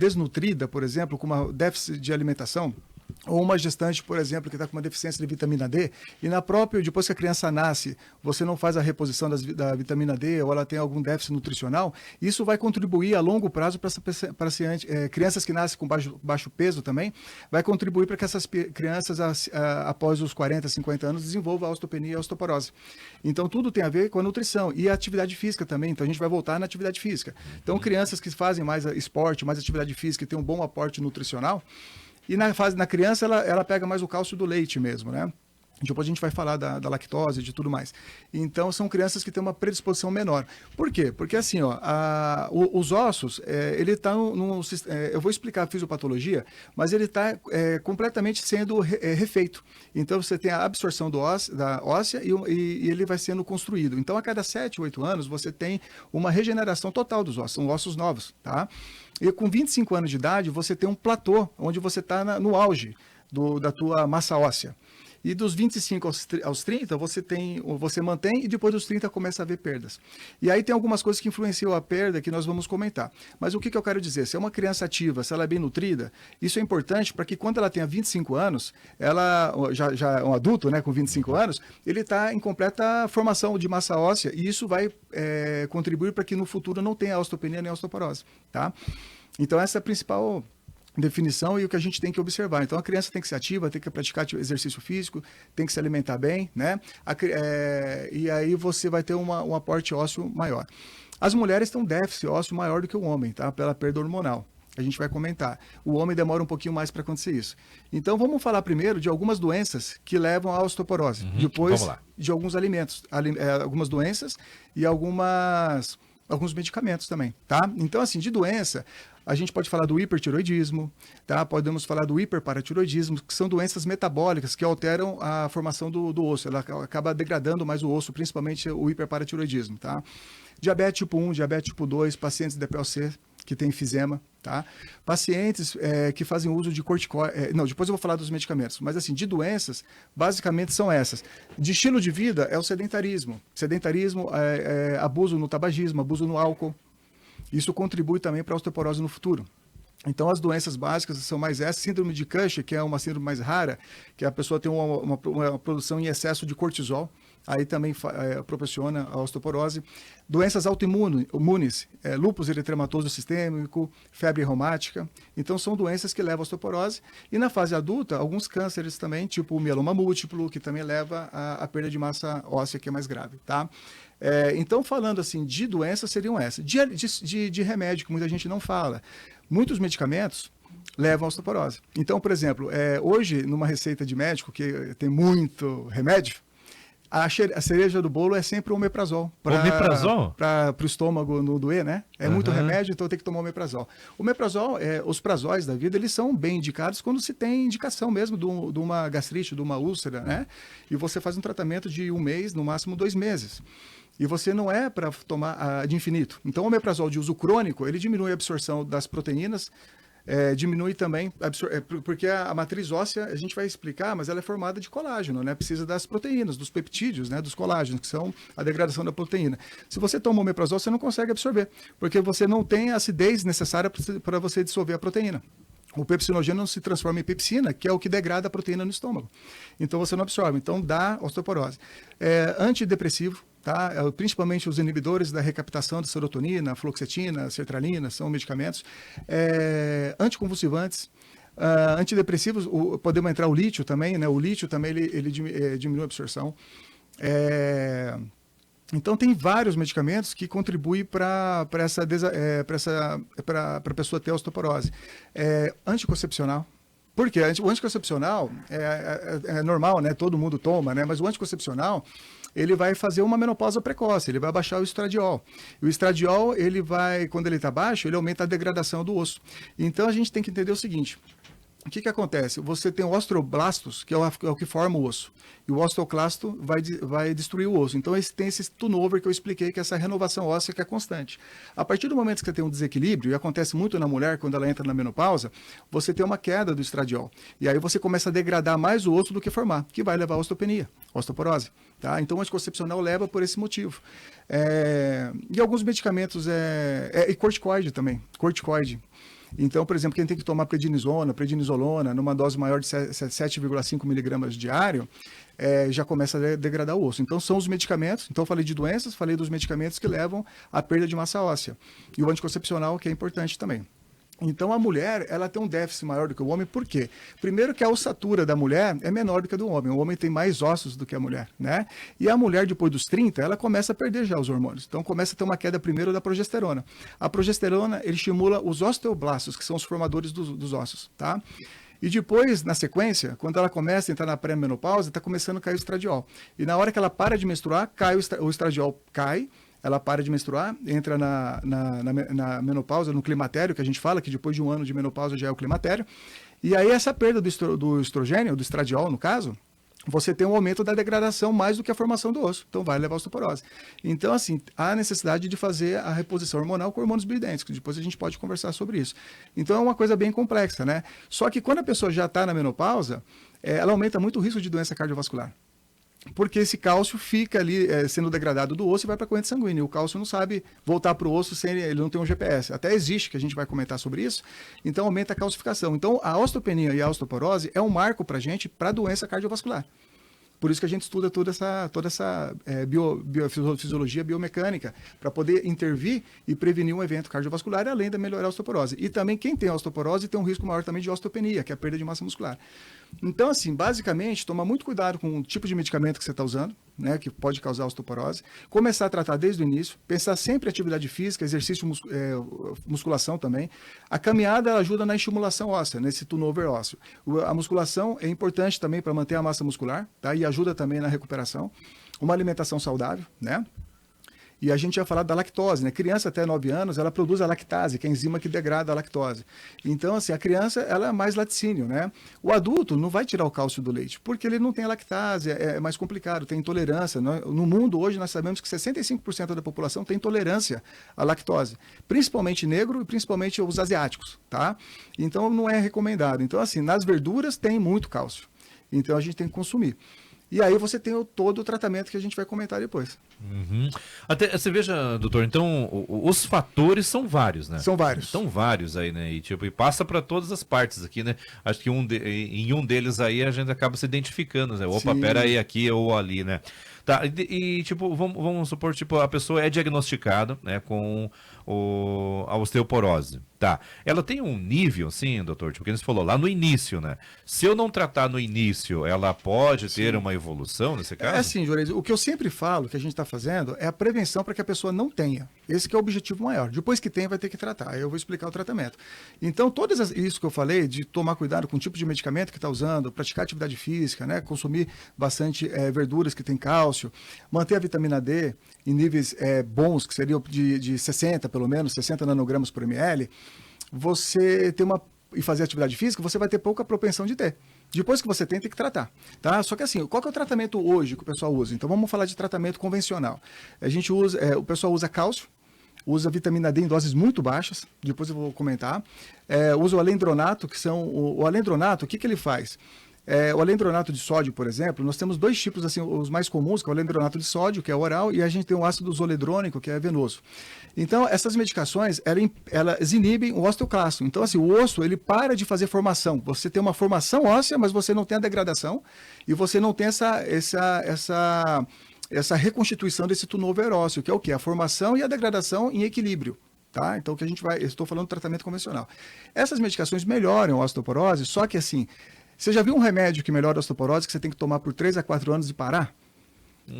desnutrida, por exemplo, com uma déficit de alimentação, ou uma gestante, por exemplo, que está com uma deficiência de vitamina D, e depois que a criança nasce, você não faz a reposição da vitamina D, ou ela tem algum déficit nutricional, isso vai contribuir a longo prazo para crianças que nascem com baixo peso também, vai contribuir para que essas crianças, após os 40, 50 anos, desenvolvam a osteopenia e a osteoporose. Então, tudo tem a ver com a nutrição e a atividade física também. Então, a gente vai voltar na atividade física. Então, crianças que fazem mais esporte, mais atividade física e têm um bom aporte nutricional, e na criança, ela pega mais o cálcio do leite mesmo, né? Depois a gente vai falar da lactose e de tudo mais. Então, são crianças que têm uma predisposição menor. Por quê? Porque, assim, os ossos, ele está eu vou explicar a fisiopatologia, mas ele está completamente sendo refeito. Então, você tem a absorção da óssea e ele vai sendo construído. Então, a cada 7, 8 anos, você tem uma regeneração total dos ossos. São ossos novos, tá? E com 25 anos de idade, você tem um platô, onde você está no auge da tua massa óssea. E dos 25 aos 30, você mantém, e depois dos 30 começa a haver perdas. E aí tem algumas coisas que influenciam a perda que nós vamos comentar. Mas o que eu quero dizer? Se é uma criança ativa, se ela é bem nutrida, isso é importante para que quando ela tenha 25 anos, ela já é um adulto, né, com 25 anos, ele está em completa formação de massa óssea, e isso vai contribuir para que no futuro não tenha osteopenia nem osteoporose, tá? Então essa é a principal definição e o que a gente tem que observar. Então, a criança tem que ser ativa, tem que praticar exercício físico, tem que se alimentar bem, né? E aí você vai ter um aporte ósseo maior. As mulheres têm um déficit ósseo maior do que o homem, tá? Pela perda hormonal. A gente vai comentar. O homem demora um pouquinho mais para acontecer isso. Então, vamos falar primeiro de algumas doenças que levam à osteoporose. Depois, de alguns alimentos, algumas doenças e alguns medicamentos também, tá? Então, assim, de doença, a gente pode falar do hipertiroidismo, tá? Podemos falar do hiperparatiroidismo, que são doenças metabólicas que alteram a formação do osso. Ela acaba degradando mais o osso, principalmente o hiperparatiroidismo, tá? Diabetes tipo 1, diabetes tipo 2, pacientes de DPLC, que tem enfisema, tá? Pacientes que fazem uso de corticoide... depois eu vou falar dos medicamentos. Mas, assim, de doenças, basicamente são essas. De estilo de vida é o sedentarismo. Sedentarismo, abuso no tabagismo, abuso no álcool. Isso contribui também para a osteoporose no futuro. Então, as doenças básicas são mais essas. Síndrome de Cushing, que é uma síndrome mais rara, que a pessoa tem uma produção em excesso de cortisol, aí também proporciona a osteoporose. Doenças autoimunes, lúpus eritematoso sistêmico, febre reumática. Então, são doenças que levam à osteoporose. E na fase adulta, alguns cânceres também, tipo o mieloma múltiplo, que também leva à perda de massa óssea, que é mais grave, tá? Então, falando assim, de doenças seriam essas. De remédio, que muita gente não fala. Muitos medicamentos levam à osteoporose. Então, por exemplo, hoje, numa receita de médico, que tem muito remédio, a cereja do bolo é sempre o omeprazol. Omeprazol? Para o estômago não doer, né? Muito remédio, então tem que tomar o omeprazol. O omeprazol, os prazóis da vida, eles são bem indicados quando se tem indicação mesmo de uma gastrite, de uma úlcera, né? E você faz um tratamento de 1 mês, no máximo 2 meses. E você não é para tomar de infinito. Então, o omeprazol de uso crônico, ele diminui a absorção das proteínas, diminui também, porque a matriz óssea, a gente vai explicar, mas ela é formada de colágeno, né? Precisa das proteínas, dos peptídeos, né? Dos colágenos, que são a degradação da proteína. Se você toma omeprazol, você não consegue absorver, porque você não tem a acidez necessária para você dissolver a proteína. O pepsinogênio não se transforma em pepsina, que é o que degrada a proteína no estômago. Então, você não absorve. Então, dá osteoporose. Antidepressivo, tá? Principalmente os inibidores da recaptação da serotonina, fluoxetina, sertralina, são medicamentos. Anticonvulsivantes. Antidepressivos, podemos entrar o lítio também, né? O lítio também ele diminui a absorção. Então, tem vários medicamentos que contribuem para a pessoa ter osteoporose. Anticoncepcional. Por quê? O anticoncepcional é normal, né? Todo mundo toma, né? Mas o anticoncepcional, ele vai fazer uma menopausa precoce, ele vai baixar o estradiol. E o estradiol, quando ele está baixo, ele aumenta a degradação do osso. Então, a gente tem que entender o seguinte. O que acontece? Você tem o osteoblastos, que é o que forma o osso. E o osteoclasto vai destruir o osso. Então, tem esse turnover que eu expliquei, que é essa renovação óssea que é constante. A partir do momento que você tem um desequilíbrio, e acontece muito na mulher quando ela entra na menopausa, você tem uma queda do estradiol. E aí você começa a degradar mais o osso do que formar, que vai levar à osteopenia, osteoporose. Tá? Então, o anticoncepcional leva por esse motivo. E alguns medicamentos, e corticoide também. Corticoide. Então, por exemplo, quem tem que tomar prednisolona, numa dose maior de 7,5 miligramas diário, já começa a degradar o osso. Então, são os medicamentos. Então, eu falei de doenças, falei dos medicamentos que levam à perda de massa óssea. E o anticoncepcional, que é importante também. Então, a mulher, ela tem um déficit maior do que o homem, por quê? Primeiro que a ossatura da mulher é menor do que a do homem. O homem tem mais ossos do que a mulher, né? E a mulher, depois dos 30, ela começa a perder já os hormônios. Então, começa a ter uma queda primeiro da progesterona. A progesterona, ele estimula os osteoblastos, que são os formadores dos ossos, tá? E depois, na sequência, quando ela começa a entrar na pré-menopausa, está começando a cair o estradiol. E na hora que ela para de menstruar, o estradiol cai, ela para de menstruar, entra na menopausa, no climatério, que a gente fala, que depois de um ano de menopausa já é o climatério. E aí essa perda do estrogênio, do estradiol, no caso, você tem um aumento da degradação mais do que a formação do osso. Então vai levar a osteoporose. Então, assim, há necessidade de fazer a reposição hormonal com hormônios bioidênticos. Depois a gente pode conversar sobre isso. Então é uma coisa bem complexa, né? Só que quando a pessoa já está na menopausa, ela aumenta muito o risco de doença cardiovascular. Porque esse cálcio fica ali sendo degradado do osso e vai para a corrente sanguínea. O cálcio não sabe voltar para o osso sem ele não ter um GPS. Até existe, que a gente vai comentar sobre isso. Então aumenta a calcificação. Então a osteopenia e a osteoporose é um marco para a gente para a doença cardiovascular. Por isso que a gente estuda toda essa fisiologia biomecânica, para poder intervir e prevenir um evento cardiovascular, além de melhorar a osteoporose. E também quem tem osteoporose tem um risco maior também de osteopenia, que é a perda de massa muscular. Então, assim, basicamente, tomar muito cuidado com o tipo de medicamento que você está usando, né, que pode causar osteoporose, começar a tratar desde o início, pensar sempre em atividade física, exercício, musculação também. A caminhada ela ajuda na estimulação óssea, nesse turnover ósseo. A musculação é importante também para manter a massa muscular, tá? E ajuda também na recuperação. Uma alimentação saudável, né? E a gente ia falar da lactose, né? Criança até 9 anos, ela produz a lactase, que é a enzima que degrada a lactose. Então, assim, a criança, ela é mais laticínio, né? O adulto não vai tirar o cálcio do leite, porque ele não tem a lactase, é mais complicado, tem intolerância. No mundo, hoje, nós sabemos que 65% da população tem intolerância à lactose, principalmente negro e principalmente os asiáticos, tá? Então, não é recomendado. Então, assim, nas verduras tem muito cálcio. Então, a gente tem que consumir. E aí você tem todo o tratamento que a gente vai comentar depois. Uhum. Até, você veja, doutor, então os fatores são vários, né? São vários. São vários aí, né? E passa para todas as partes aqui, né? Acho que em um deles aí a gente acaba se identificando, né? Opa, pera aí, aqui ou ali, né? Tá, tipo, vamos supor, tipo, a pessoa é diagnosticada, né, com a osteoporose, tá? Ela tem um nível, sim, doutor, tipo, que você falou lá no início, né? Se eu não tratar no início, ela pode ter uma evolução nesse caso? É assim, Juarez, o que eu sempre falo, que a gente está fazendo, é a prevenção para que a pessoa não tenha. Esse que é o objetivo maior. Depois que tem, vai ter que tratar. Aí eu vou explicar o tratamento. Então, isso que eu falei, de tomar cuidado com o tipo de medicamento que está usando, praticar atividade física, né, consumir bastante verduras que tem cálcio, manter a vitamina D em níveis bons, que seriam de 60, pelo menos, 60 nanogramas por ml, você ter e fazer atividade física, você vai ter pouca propensão de ter. Depois que você tem que tratar, tá? Só que assim, qual que é o tratamento hoje que o pessoal usa? Então vamos falar de tratamento convencional. A gente usa, o pessoal usa cálcio, usa vitamina D em doses muito baixas, depois eu vou comentar. Usa o alendronato, que são... O alendronato, o que ele faz? O alendronato de sódio, por exemplo, nós temos dois tipos, assim, os mais comuns, que é o alendronato de sódio, que é oral, e a gente tem o ácido zoledrônico, que é venoso. Então, essas medicações, elas inibem o osteoclasto. Então, assim, o osso, ele para de fazer formação. Você tem uma formação óssea, mas você não tem a degradação, e você não tem essa reconstituição desse turnover ósseo, que é o quê? A formação e a degradação em equilíbrio. Tá? Então, eu estou falando de tratamento convencional. Essas medicações melhoram a osteoporose, só que assim... Você já viu um remédio que melhora a osteoporose que você tem que tomar por 3 a 4 anos e parar?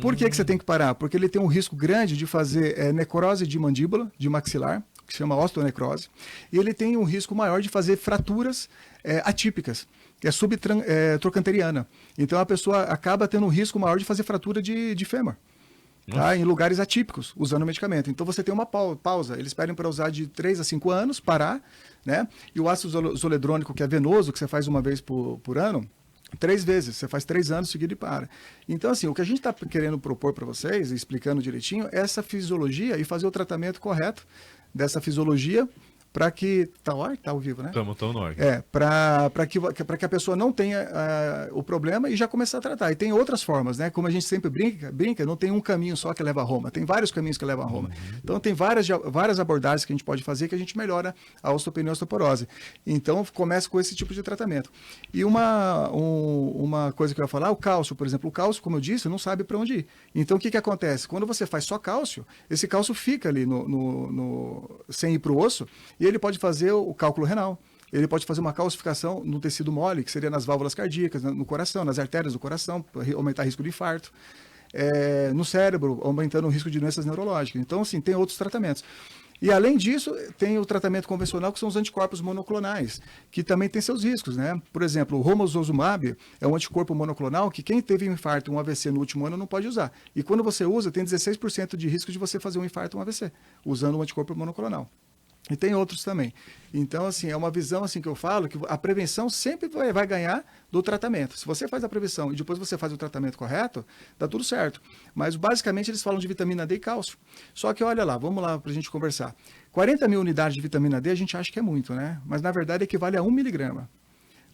Por que você tem que parar? Porque ele tem um risco grande de fazer necrose de mandíbula, de maxilar, que se chama osteonecrose, e ele tem um risco maior de fazer fraturas atípicas, que é subtrocanteriana. Então a pessoa acaba tendo um risco maior de fazer fratura de fêmur. Tá, em lugares atípicos, usando o medicamento. Então você tem uma pausa. Eles pedem para usar de 3 a 5 anos, parar, né? E o ácido zoledrônico, que é venoso, que você faz uma vez por ano, 3 vezes. Você faz 3 anos seguido e para. Então, assim, o que a gente está querendo propor para vocês, explicando direitinho, é essa fisiologia e fazer o tratamento correto dessa fisiologia para que... Tá ao vivo, né? Estamos no ar. Para que a pessoa não tenha o problema e já começar a tratar. E tem outras formas, né? Como a gente sempre brinca, não tem um caminho só que leva a Roma, tem vários caminhos que levam a Roma. Então tem várias abordagens que a gente pode fazer que a gente melhora a osteopenia e a osteoporose. Então começa com esse tipo de tratamento. E uma coisa que eu ia falar, o cálcio, por exemplo. O cálcio, como eu disse, não sabe para onde ir. Então o que acontece? Quando você faz só cálcio, esse cálcio fica ali sem ir para o osso, e ele pode fazer o cálculo renal. Ele pode fazer uma calcificação no tecido mole, que seria nas válvulas cardíacas, no coração, nas artérias do coração, para aumentar o risco de infarto. No cérebro, aumentando o risco de doenças neurológicas. Então, assim, tem outros tratamentos. E, além disso, tem o tratamento convencional, que são os anticorpos monoclonais, que também tem seus riscos, né? Por exemplo, o romosozumab é um anticorpo monoclonal que quem teve um infarto, um AVC no último ano, não pode usar. E quando você usa, tem 16% de risco de você fazer um infarto, um AVC, usando um anticorpo monoclonal. E tem outros também. Então, assim, é uma visão assim que eu falo que a prevenção sempre vai ganhar do tratamento. Se você faz a prevenção e depois você faz o tratamento correto, dá tudo certo. Mas, basicamente, eles falam de vitamina D e cálcio. Só que, olha lá, vamos lá para a gente conversar. 40 mil unidades de vitamina D a gente acha que é muito, né? Mas, na verdade, equivale a 1 miligrama.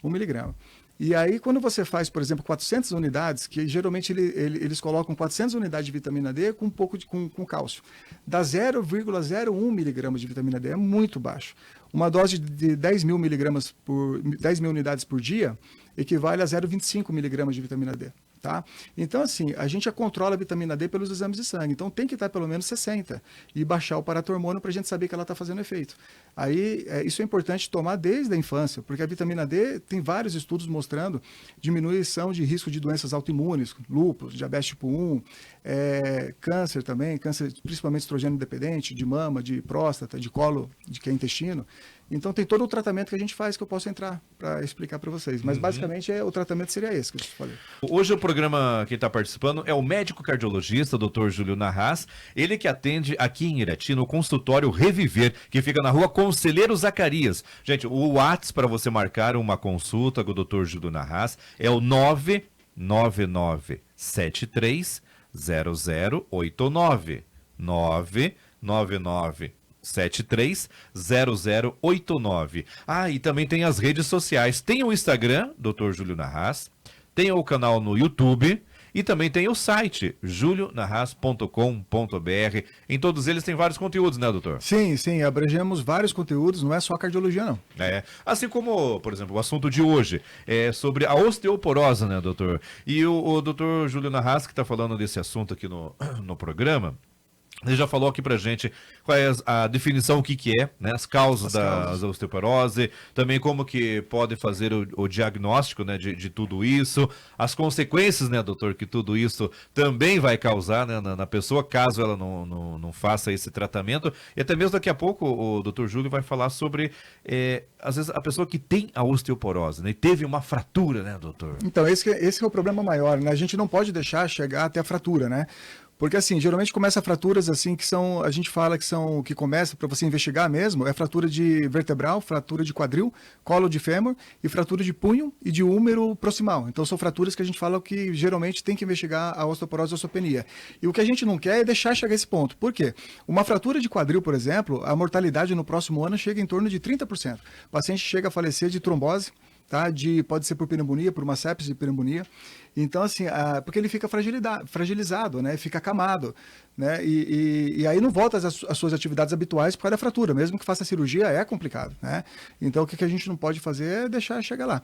1 miligrama. E aí, quando você faz, por exemplo, 400 unidades, que geralmente eles colocam 400 unidades de vitamina D com um pouco com cálcio, dá 0,01 miligramas de vitamina D, é muito baixo. Uma dose de 10 mil unidades por dia equivale a 0,25 miligramas de vitamina D. Tá? Então, assim, a gente já controla a vitamina D pelos exames de sangue. Então, tem que estar pelo menos 60 e baixar o paratormônio para a gente saber que ela está fazendo efeito. Aí, isso é importante tomar desde a infância, porque a vitamina D tem vários estudos mostrando diminuição de risco de doenças autoimunes, lúpus, diabetes tipo 1, câncer também, câncer principalmente estrogênio dependente, de mama, de próstata, de colo, que é intestino. Então, tem todo o tratamento que a gente faz que eu posso entrar para explicar para vocês. Mas, basicamente, o tratamento seria esse que eu te falei. Hoje o programa, quem está participando é o médico cardiologista, Dr. Júlio Narraz. Ele que atende aqui em Irati, no consultório Reviver, que fica na rua Conselheiro Zacarias. Gente, o WhatsApp para você marcar uma consulta com o Dr. Júlio Narraz é o 99973 0089. 999730089. E também tem as redes sociais. Tem o Instagram, Dr. Júlio Narraz, tem o canal no YouTube e também tem o site julionarraz.com.br. Em todos eles tem vários conteúdos, né, doutor? Sim, abrangemos vários conteúdos, não é só cardiologia, não. Assim como, por exemplo, o assunto de hoje é sobre a osteoporose, né, doutor? E o doutor Júlio Narraz, que está falando desse assunto aqui no programa, ele já falou aqui pra gente qual é a definição, o que é, né? As causas da osteoporose, também como que pode fazer o diagnóstico, né, de tudo isso, as consequências, né, doutor, que tudo isso também vai causar, né, na pessoa, caso ela não faça esse tratamento. E até mesmo daqui a pouco o doutor Júlio vai falar sobre, às vezes, a pessoa que tem a osteoporose, né, e teve uma fratura, né, doutor? Então, esse é o problema maior, né? A gente não pode deixar chegar até a fratura, né? Porque, assim, geralmente começa fraturas, assim, a gente fala que começa para você investigar mesmo, é fratura de vertebral, fratura de quadril, colo de fêmur e fratura de punho e de húmero proximal. Então, são fraturas que a gente fala que geralmente tem que investigar a osteoporose e a osteopenia. E o que a gente não quer é deixar chegar a esse ponto. Por quê? Uma fratura de quadril, por exemplo, a mortalidade no próximo ano chega em torno de 30%. O paciente chega a falecer de trombose, tá? Pode ser por pneumonia, por uma sepse de pneumonia. Então, assim, porque ele fica fragilizado, né? Fica acamado, né? E aí não volta às suas atividades habituais por causa da fratura. Mesmo que faça cirurgia, é complicado, né? Então, o que a gente não pode fazer é deixar chegar lá.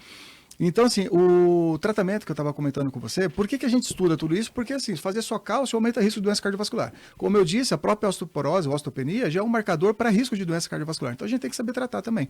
Então, assim, o tratamento que eu estava comentando com você, por que a gente estuda tudo isso? Porque, assim, fazer só cálcio aumenta o risco de doença cardiovascular. Como eu disse, a própria osteoporose, ou osteopenia, já é um marcador para risco de doença cardiovascular. Então, a gente tem que saber tratar também,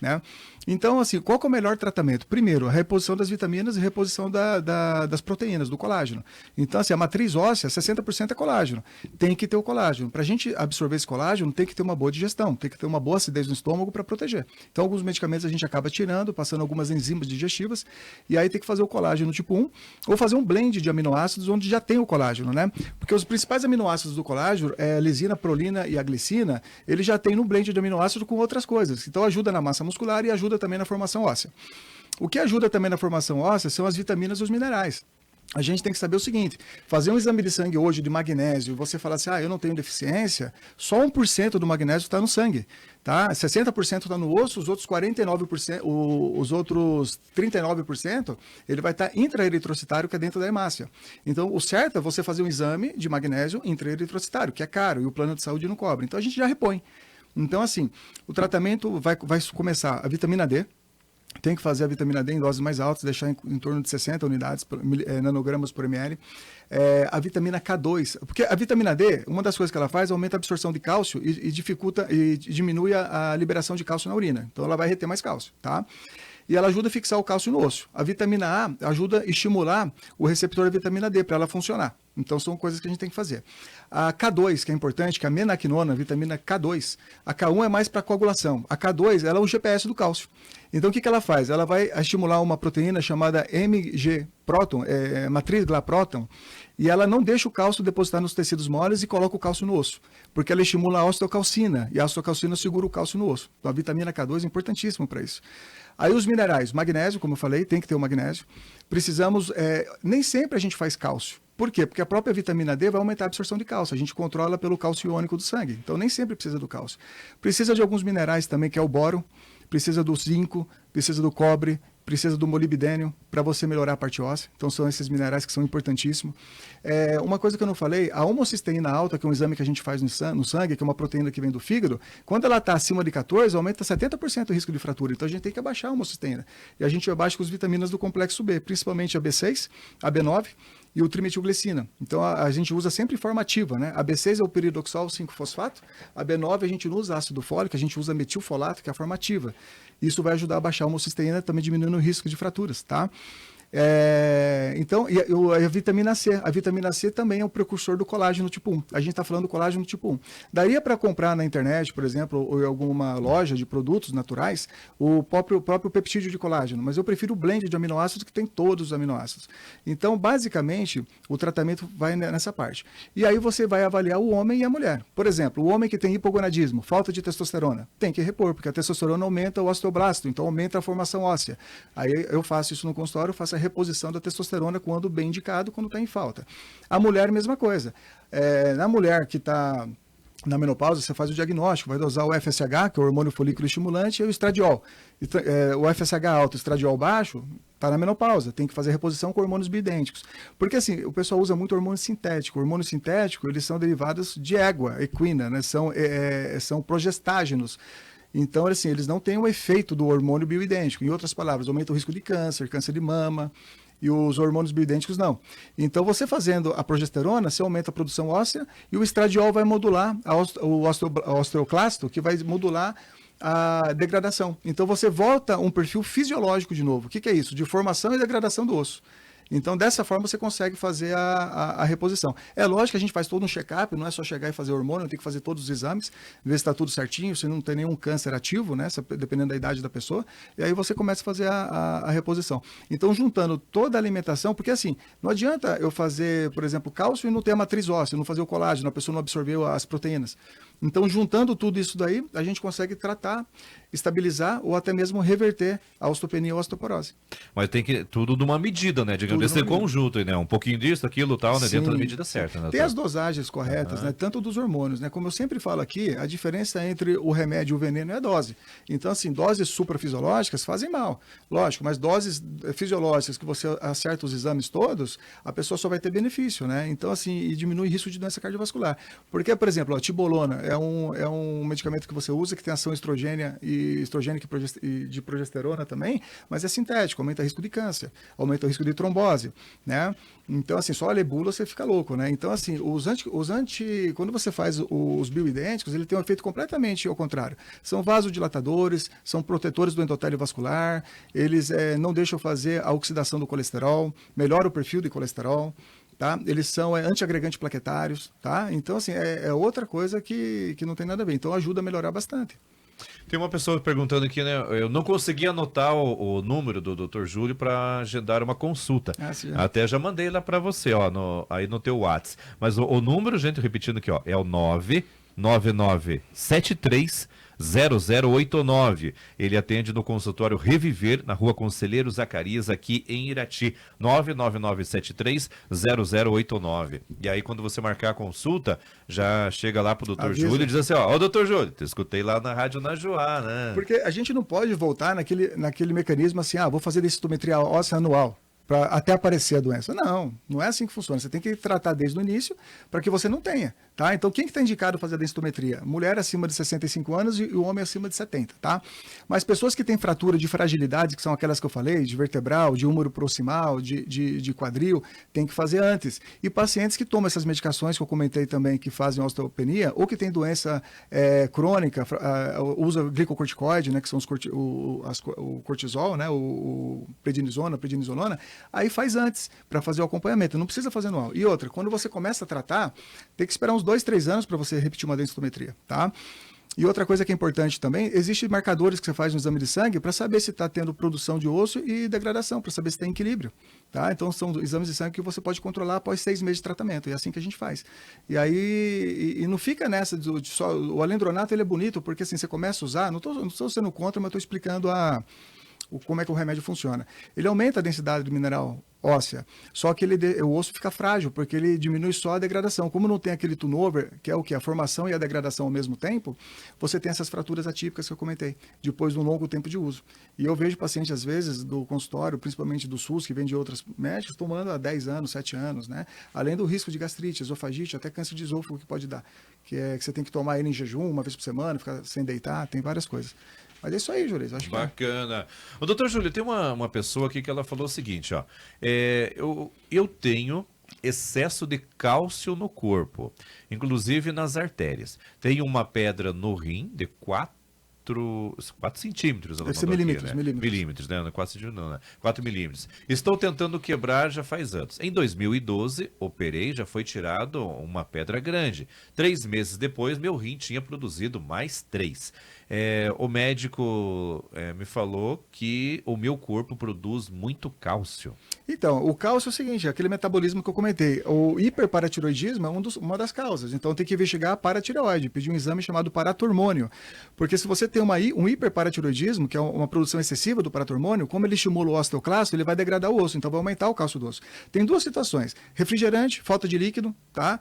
né? Então, assim, qual que é o melhor tratamento? Primeiro, a reposição das vitaminas e reposição das proteínas, do colágeno. Então, assim, a matriz óssea, 60% é colágeno. Tem que ter o colágeno. Para a gente absorver esse colágeno, tem que ter uma boa digestão, tem que ter uma boa acidez no estômago para proteger. Então, alguns medicamentos a gente acaba tirando, passando algumas enzimas digestivas, e aí tem que fazer o colágeno tipo 1, ou fazer um blend de aminoácidos onde já tem o colágeno, né? Porque os principais aminoácidos do colágeno, lisina, prolina e a glicina, ele já tem no blend de aminoácidos com outras coisas. Então ajuda na massa muscular e ajuda também na formação óssea. O que ajuda também na formação óssea são as vitaminas e os minerais. A gente tem que saber o seguinte, fazer um exame de sangue hoje de magnésio, você falar assim, eu não tenho deficiência, só 1% do magnésio está no sangue, tá? 60% está no osso, os outros 49%, os outros 39%, ele vai estar intraeritrocitário, que é dentro da hemácia. Então, o certo é você fazer um exame de magnésio intraeritrocitário, que é caro, e o plano de saúde não cobre. Então, a gente já repõe. Então, assim, o tratamento vai começar a vitamina D. Tem que fazer a vitamina D em doses mais altas, deixar em torno de 60 unidades, nanogramas por ml. A vitamina K2, porque a vitamina D, uma das coisas que ela faz, aumenta a absorção de cálcio e dificulta e diminui a liberação de cálcio na urina. Então ela vai reter mais cálcio, tá? E ela ajuda a fixar o cálcio no osso. A vitamina A ajuda a estimular o receptor da vitamina D para ela funcionar. Então são coisas que a gente tem que fazer. A K2, que é importante, que é a menaquinona, a vitamina K2. A K1 é mais para coagulação. A K2, ela é o GPS do cálcio. Então o que ela faz? Ela vai estimular uma proteína chamada MG-próton, matriz GLA-próton, e ela não deixa o cálcio depositar nos tecidos moles e coloca o cálcio no osso, porque ela estimula a osteocalcina, e a osteocalcina segura o cálcio no osso. Então a vitamina K2 é importantíssima para isso. Aí os minerais, magnésio, como eu falei, tem que ter o magnésio. Precisamos, nem sempre a gente faz cálcio. Por quê? Porque a própria vitamina D vai aumentar a absorção de cálcio. A gente controla pelo cálcio iônico do sangue. Então nem sempre precisa do cálcio. Precisa de alguns minerais também, que é o boro, precisa do zinco, precisa do cobre, precisa do molibdênio para você melhorar a parte óssea. Então são esses minerais que são importantíssimos. Uma coisa que eu não falei, a homocisteína alta, que é um exame que a gente faz no sangue, que é uma proteína que vem do fígado, quando ela está acima de 14, aumenta 70% o risco de fratura. Então a gente tem que abaixar a homocisteína. E a gente abaixa com as vitaminas do complexo B, principalmente a B6, a B9 e o trimetilglicina. Então a gente usa sempre forma ativa, né? A B6 é o piridoxal 5-fosfato, a B9 a gente não usa ácido fólico, a gente usa metilfolato, que é a forma ativa. Isso vai ajudar a baixar a homocisteína, também diminuindo o risco de fraturas, tá? Então, a vitamina C. A vitamina C também é o precursor do colágeno tipo 1. A gente está falando do colágeno tipo 1. Daria para comprar na internet, por exemplo, ou em alguma loja de produtos naturais, o próprio peptídeo de colágeno, mas eu prefiro o blend de aminoácidos que tem todos os aminoácidos. Então, basicamente, o tratamento vai nessa parte. E aí você vai avaliar o homem e a mulher. Por exemplo, o homem que tem hipogonadismo, falta de testosterona, tem que repor, porque a testosterona aumenta o osteoblasto, então aumenta a formação óssea. Aí eu faço isso no consultório, eu faço a reposição da testosterona quando bem indicado, quando está em falta. A mulher, mesma coisa. Na mulher que está na menopausa, você faz o diagnóstico, vai dosar o FSH, que é o hormônio folículo estimulante, e o estradiol. O FSH alto, o estradiol baixo, está na menopausa, tem que fazer reposição com hormônios bioidênticos. Porque assim, o pessoal usa muito hormônio sintético. O hormônio sintético, eles são derivados de égua equina, né? São progestágenos. Então, assim, eles não têm o efeito do hormônio bioidêntico. Em outras palavras, aumenta o risco de câncer de mama, e os hormônios bioidênticos não. Então, você fazendo a progesterona, você aumenta a produção óssea e o estradiol vai modular o osteoclasto, que vai modular a degradação. Então, você volta um perfil fisiológico de novo. O que é isso? De formação e degradação do osso. Então, dessa forma, você consegue fazer a reposição. É lógico que a gente faz todo um check-up, não é só chegar e fazer hormônio, tem que fazer todos os exames, ver se está tudo certinho, se não tem nenhum câncer ativo, né, dependendo da idade da pessoa, e aí você começa a fazer a reposição. Então, juntando toda a alimentação, porque assim, não adianta eu fazer, por exemplo, cálcio e não ter a matriz óssea, não fazer o colágeno, a pessoa não absorveu as proteínas. Então, juntando tudo isso daí, a gente consegue tratar, estabilizar ou até mesmo reverter a osteopenia e a osteoporose. Mas tem que tudo numa medida, né? Digamos, esse conjunto, né? Um pouquinho disso, aquilo, tal, né? Sim, dentro da medida certa, né? Tem as dosagens corretas, né? Tanto dos hormônios, né? Como eu sempre falo aqui, a diferença entre o remédio e o veneno é a dose. Então, assim, doses suprafisiológicas fazem mal, lógico, mas doses fisiológicas que você acerta os exames todos, a pessoa só vai ter benefício, né? Então, assim, e diminui o risco de doença cardiovascular. Porque, por exemplo, a tibolona é um medicamento que você usa que tem ação estrogênica e de progesterona também, mas é sintético, aumenta o risco de câncer, aumenta o risco de trombose, né? Então, assim, só a lebula você fica louco, né? Então, assim, quando você faz os bioidênticos, ele tem um efeito completamente ao contrário. São vasodilatadores, são protetores do endotélio vascular, eles não deixam fazer a oxidação do colesterol, melhora o perfil de colesterol, tá? Eles são antiagregantes plaquetários, tá? Então, assim, é outra coisa que não tem nada a ver. Então, ajuda a melhorar bastante. Tem uma pessoa perguntando aqui, né? Eu não consegui anotar o número do Dr. Júlio para agendar uma consulta. Sim. Até já mandei lá para você, ó, aí no teu WhatsApp. Mas o número, gente, repetindo aqui, ó, é o 99973 0089. Ele atende no consultório Reviver, na rua Conselheiro Zacarias, aqui em Irati, 99973-0089. E aí, quando você marcar a consulta, já chega lá pro doutor Júlio e diz assim, ó, doutor Júlio, te escutei lá na Rádio Najuá, né? Porque a gente não pode voltar naquele mecanismo assim, vou fazer densitometria óssea anual, para até aparecer a doença. Não é assim que funciona. Você tem que tratar desde o início para que você não tenha, tá? Então, quem que está indicado fazer a densitometria? Mulher acima de 65 anos e o homem acima de 70, tá? Mas pessoas que têm fratura de fragilidade, que são aquelas que eu falei, de vertebral, de húmero proximal, de quadril, tem que fazer antes. E pacientes que tomam essas medicações que eu comentei também, que fazem osteopenia, ou que tem doença crônica, usa glicocorticoide, né, que são o cortisol, né, o prednisolona, aí faz antes, para fazer o acompanhamento. Não precisa fazer anual. E outra, quando você começa a tratar, tem que esperar uns 2, 3 anos para você repetir uma densitometria, tá? E outra coisa que é importante também, existem marcadores que você faz no exame de sangue para saber se está tendo produção de osso e degradação, para saber se tem equilíbrio, tá? Então, são exames de sangue que você pode controlar após 6 meses de tratamento, e é assim que a gente faz. E aí, e não fica nessa, de só, o alendronato ele é bonito, porque assim, você começa a usar, não estou sendo contra, mas estou explicando como é que o remédio funciona. Ele aumenta a densidade do mineral óssea, só que o osso fica frágil, porque ele diminui só a degradação. Como não tem aquele turnover, que é o que? A formação e a degradação ao mesmo tempo, você tem essas fraturas atípicas que eu comentei, depois de um longo tempo de uso. E eu vejo pacientes, às vezes, do consultório, principalmente do SUS, que vem de outros médicos, tomando há 10 anos, 7 anos, né? Além do risco de gastrite, esofagite, até câncer de esôfago que pode dar, que você tem que tomar ele em jejum, uma vez por semana, ficar sem deitar, tem várias coisas. Mas é isso aí, Júlio. Acho bacana. O doutor Júlio, tem uma pessoa aqui que ela falou o seguinte, ó. Eu tenho excesso de cálcio no corpo, inclusive nas artérias. Tenho uma pedra no rim de 4 centímetros. Deve ser milímetros, aqui, né? Milímetros, né? 4 centímetros não, né? 4 milímetros. Estou tentando quebrar já faz anos. Em 2012, operei, já foi tirado uma pedra grande. 3 meses depois, meu rim tinha produzido mais 3. O médico me falou que o meu corpo produz muito cálcio. Então, o cálcio é o seguinte, é aquele metabolismo que eu comentei. O hiperparatiroidismo é uma das causas. Então, tem que investigar a paratireoide, pedir um exame chamado paratormônio. Porque se você tem um hiperparatiroidismo, que é uma produção excessiva do paratormônio, como ele estimula o osteoclasto, ele vai degradar o osso, então vai aumentar o cálcio do osso. Tem 2 situações. Refrigerante, falta de líquido, tá?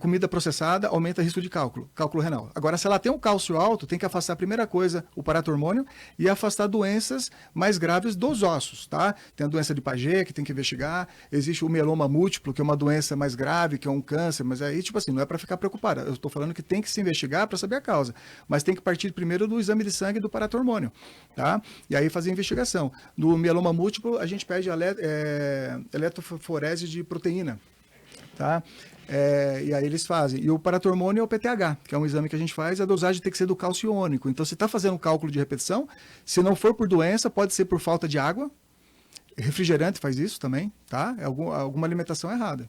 Comida processada, aumenta o risco de cálculo renal. Agora, se ela tem um cálcio alto, tem que afastar a primeira coisa, o paratormônio, e afastar doenças mais graves dos ossos, tá? Tem a doença de Paget, que tem que investigar. Existe o mieloma múltiplo, que é uma doença mais grave, que é um câncer, mas aí, tipo assim, não é para ficar preocupada. Eu estou falando que tem que se investigar para saber a causa, mas tem que partir primeiro do exame de sangue do paratormônio, tá? E aí fazer a investigação. No mieloma múltiplo, a gente pede eletroforese de proteína, tá? E aí eles fazem. E o paratormônio é o PTH, que é um exame que a gente faz, a dosagem tem que ser do cálcio iônico. Então, você está fazendo um cálculo de repetição, se não for por doença, pode ser por falta de água. Refrigerante faz isso também, tá? É alguma alimentação errada.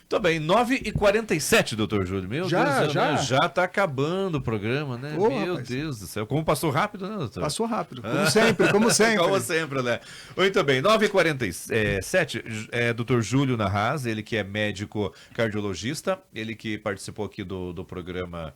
Tá bem, 9h47, doutor Júlio. Meu Deus, já tá acabando o programa, né? Meu rapaz. Deus do céu. Como passou rápido, né, doutor? Passou rápido, como sempre, como sempre. Como sempre, né? Muito bem, 9h47, doutor Júlio Narraz, ele que é médico cardiologista, ele que participou aqui do programa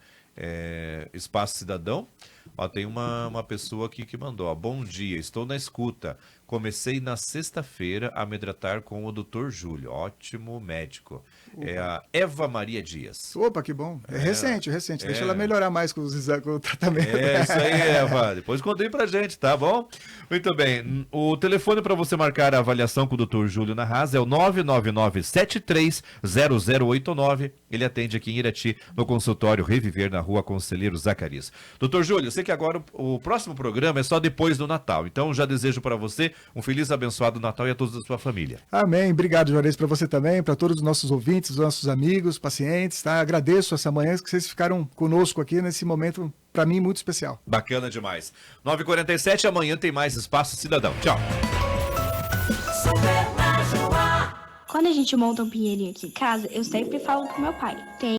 Espaço Cidadão. Ó, tem uma pessoa aqui que mandou, ó, bom dia, estou na escuta. Comecei na sexta-feira a me tratar com o Dr. Júlio, ótimo médico. É a Eva Maria Dias. Opa, que bom. É recente. Deixa ela melhorar mais com o tratamento. É isso aí, Eva. Depois conta aí pra gente, tá bom? Muito bem. O telefone para você marcar a avaliação com o Dr. Júlio Narraz é o 999-730089. Ele atende aqui em Irati, no consultório Reviver, na rua Conselheiro Zacarias. Dr. Júlio, eu sei que agora o próximo programa é só depois do Natal. Então, já desejo para você um feliz, abençoado Natal e a todos da sua família. Amém. Obrigado, Juarez, para você também, para todos os nossos ouvintes, os nossos amigos, pacientes, tá? Agradeço essa manhã que vocês ficaram conosco aqui nesse momento, para mim, muito especial. Bacana demais. 9h47, amanhã tem mais Espaço Cidadão. Tchau. Quando a gente monta um pinheirinho aqui em casa, eu sempre falo pro meu pai.